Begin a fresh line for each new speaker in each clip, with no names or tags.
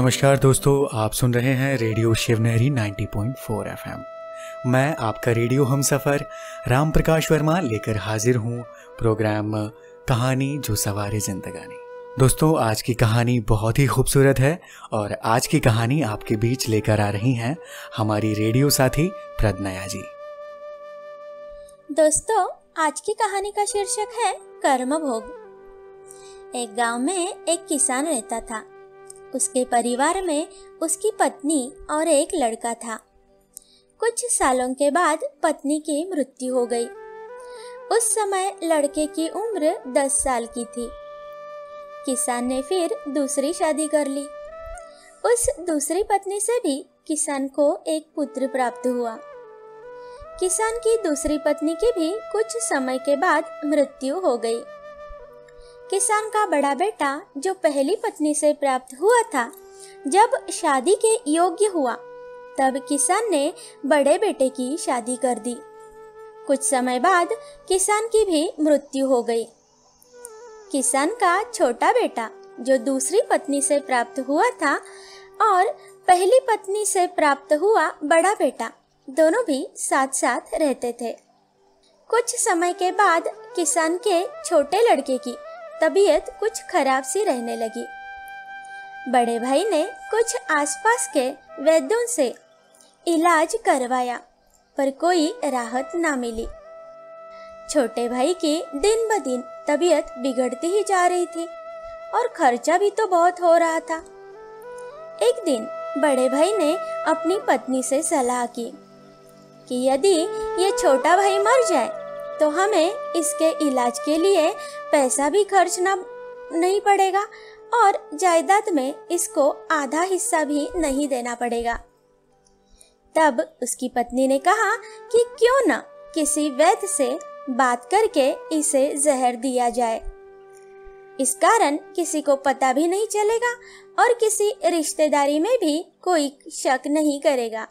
नमस्कार दोस्तों, आप सुन रहे हैं रेडियो शिवनेरी 90.4 एफएम। मैं आपका रेडियो हमसफ़र राम प्रकाश वर्मा लेकर हाजिर हूँ प्रोग्राम कहानी जो सवारे जिंदगानी। दोस्तों, आज की कहानी बहुत ही खूबसूरत है और आज की कहानी आपके बीच लेकर आ रही हैं हमारी रेडियो साथी प्रज्ञा जी।
दोस्तों, आज की कहानी का शीर्षक है कर्म भोग। एक गांव में एक किसान रहता था। उसके परिवार में उसकी पत्नी और एक लड़का था। कुछ सालों के बाद पत्नी की मृत्यु हो गई। उस समय लड़के की उम्र 10 साल की थी। किसान ने फिर दूसरी शादी कर ली। उस दूसरी पत्नी से भी किसान को एक पुत्र प्राप्त हुआ। किसान की दूसरी पत्नी की भी कुछ समय के बाद मृत्यु हो गई। किसान का बड़ा बेटा जो पहली पत्नी से प्राप्त हुआ था, जब शादी के योग्य हुआ तब किसान ने बड़े बेटे की शादी कर दी। कुछ समय बाद किसान की भी मृत्यु हो गई। किसान का छोटा बेटा जो दूसरी पत्नी से प्राप्त हुआ था और पहली पत्नी से प्राप्त हुआ बड़ा बेटा, दोनों भी साथ साथ रहते थे। कुछ समय के बाद किसान के छोटे लड़के की तबीयत कुछ खराब सी रहने लगी। बड़े भाई ने कुछ आसपास के वैद्यों से इलाज करवाया, पर कोई राहत ना मिली। छोटे भाई की दिन ब दिन तबीयत बिगड़ती ही जा रही थी और खर्चा भी तो बहुत हो रहा था। एक दिन बड़े भाई ने अपनी पत्नी से सलाह की कि यदि ये छोटा भाई मर जाए तो हमें इसके इलाज के लिए पैसा भी खर्चना नहीं पड़ेगा और जायदाद में इसको आधा हिस्सा भी नहीं देना पड़ेगा। तब उसकी पत्नी ने कहा कि क्यों न किसी वैद्य से बात करके इसे जहर दिया जाए। इस कारण किसी को पता भी नहीं चलेगा और किसी रिश्तेदारी में भी कोई शक नहीं करेगा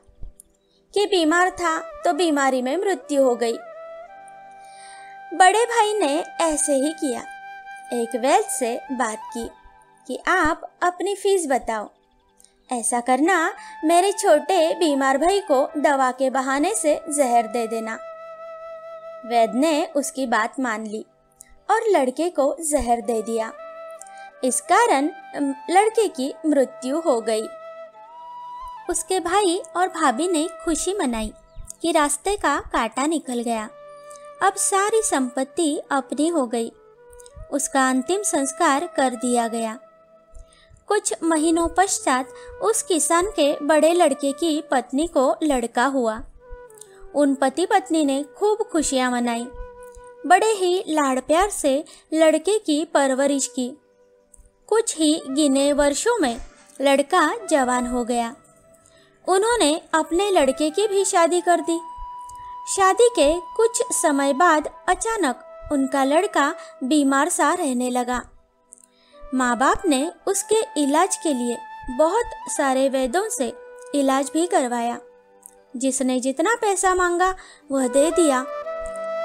कि बीमार था तो बीमारी में मृत्यु हो गई। बड़े भाई ने ऐसे ही किया। एक वैद्य से बात की कि आप अपनी फीस बताओ, ऐसा करना मेरे छोटे बीमार भाई को दवा के बहाने से जहर दे देना। वैद्य ने उसकी बात मान ली और लड़के को जहर दे दिया। इस कारण लड़के की मृत्यु हो गई। उसके भाई और भाभी ने खुशी मनाई कि रास्ते का कांटा निकल गया। अब सारी संपत्ति अपनी हो गई। उसका अंतिम संस्कार कर दिया गया। कुछ महीनों पश्चात उस किसान के बड़े लड़के की पत्नी को लड़का हुआ। उन पति पत्नी ने खूब खुशियां मनाई। बड़े ही लाड़ प्यार से लड़के की परवरिश की। कुछ ही गिने वर्षों में लड़का जवान हो गया। उन्होंने अपने लड़के की भी शादी कर दी। शादी के कुछ समय बाद अचानक उनका लड़का बीमार सा रहने लगा। माँ बाप ने उसके इलाज के लिए बहुत सारे वैद्यों से इलाज भी करवाया। जिसने जितना पैसा मांगा वह दे दिया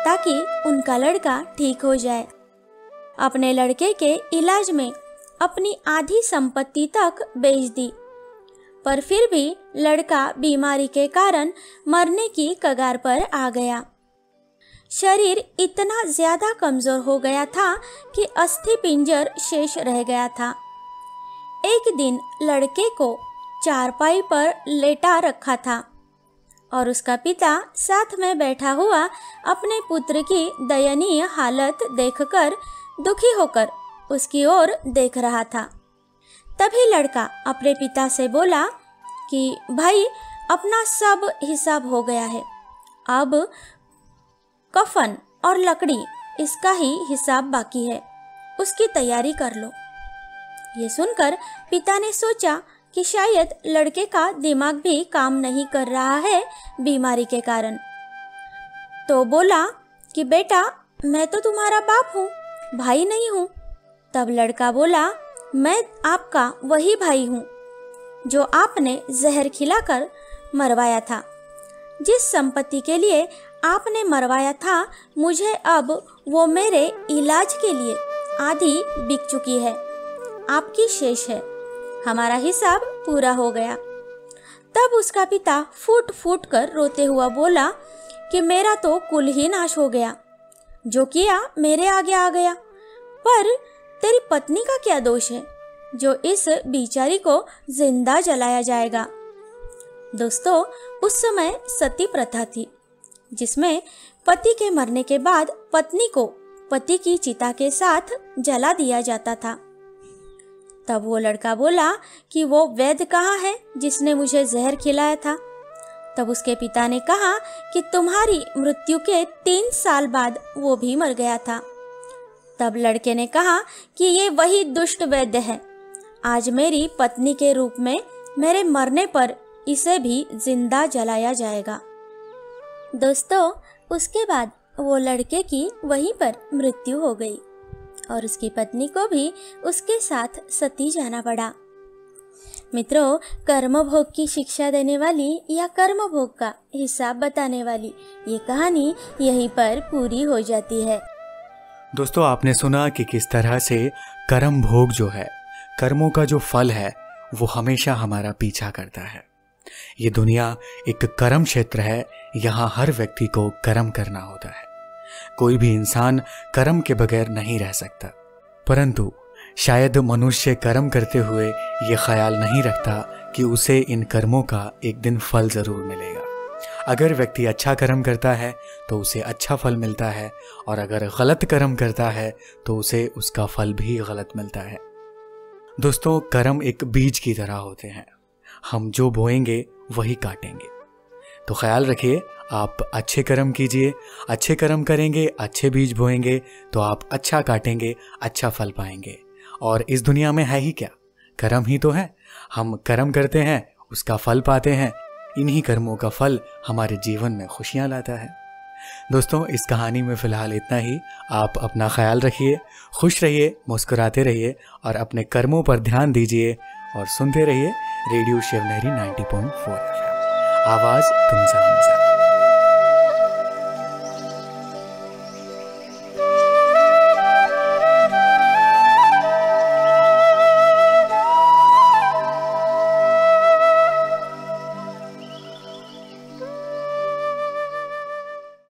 ताकि उनका लड़का ठीक हो जाए। अपने लड़के के इलाज में अपनी आधी संपत्ति तक बेच दी, पर फिर भी लड़का बीमारी के कारण मरने की कगार पर आ गया। शरीर इतना ज्यादा कमजोर हो गया था कि अस्थि पिंजर शेष रह गया था। एक दिन लड़के को चारपाई पर लेटा रखा था और उसका पिता साथ में बैठा हुआ अपने पुत्र की दयनीय हालत देखकर दुखी होकर उसकी ओर देख रहा था। तभी लड़का अपने पिता से बोला कि भाई, अपना सब हिसाब हो गया है, अब कफन और लकड़ी इसका ही हिसाब बाकी है, उसकी तैयारी कर लो। ये सुनकर पिता ने सोचा कि शायद लड़के का दिमाग भी काम नहीं कर रहा है बीमारी के कारण। तो बोला कि बेटा, मैं तो तुम्हारा बाप हूँ, भाई नहीं हूँ। तब लड़का बोला, मैं आपका वही भाई हूँ जो आपने जहर खिलाकर मरवाया था। जिस संपत्ति के लिए आपने मरवाया था, मुझे अब वो मेरे इलाज के लिए आधी बिक चुकी है, आपकी शेष है। हमारा हिसाब पूरा हो गया। तब उसका पिता फूट फूट कर रोते हुआ बोला कि मेरा तो कुल ही नाश हो गया, जो किया मेरे आगे आ गया। पर तेरी पत्नी का क्या दोष है जो इस बेचारी को जिंदा जलाया जाएगा। दोस्तों, उस समय सती प्रथा थी, जिसमें पति के मरने के बाद पत्नी को पति की चिता के साथ जला दिया जाता था। तब वो लड़का बोला कि वो वैद्य कहाँ है जिसने मुझे जहर खिलाया था। तब उसके पिता ने कहा कि तुम्हारी मृत्यु के 3 साल बाद वो भी मर गया था। तब लड़के ने कहा कि ये वही दुष्ट वैद्य है, आज मेरी पत्नी के रूप में मेरे मरने पर इसे भी जिंदा जलाया जाएगा। दोस्तों, उसके बाद वो लड़के की वहीं पर मृत्यु हो गई और उसकी पत्नी को भी उसके साथ सती जाना पड़ा। मित्रों, कर्म भोग की शिक्षा देने वाली या कर्म भोग का हिसाब बताने वाली ये कहानी यहीं पर पूरी हो जाती है।
दोस्तों, आपने सुना कि किस तरह से कर्म भोग जो है, कर्मों का जो फल है, वो हमेशा हमारा पीछा करता है। ये दुनिया एक कर्म क्षेत्र है, यहाँ हर व्यक्ति को कर्म करना होता है। कोई भी इंसान कर्म के बगैर नहीं रह सकता, परंतु शायद मनुष्य कर्म करते हुए ये ख्याल नहीं रखता कि उसे इन कर्मों का एक दिन फल जरूर मिलेगा। अगर व्यक्ति अच्छा कर्म करता है तो उसे अच्छा फल मिलता है, और अगर गलत कर्म करता है तो उसे उसका फल भी गलत मिलता है। दोस्तों, कर्म एक बीज की तरह होते हैं, हम जो बोएंगे वही काटेंगे। तो ख्याल रखिए, आप अच्छे कर्म कीजिए, अच्छे कर्म करेंगे, अच्छे बीज बोएंगे तो आप अच्छा काटेंगे, अच्छा फल पाएंगे। और इस दुनिया में है ही क्या, कर्म ही तो है। हम कर्म करते हैं, उसका फल पाते हैं, इन्हीं कर्मों का फल हमारे जीवन में खुशियां लाता है। दोस्तों, इस कहानी में फ़िलहाल इतना ही। आप अपना ख्याल रखिए, खुश रहिए, मुस्कुराते रहिए और अपने कर्मों पर ध्यान दीजिए और सुनते रहिए रेडियो शिवनेरी 90.4 FM। आवाज़ तुम सामने।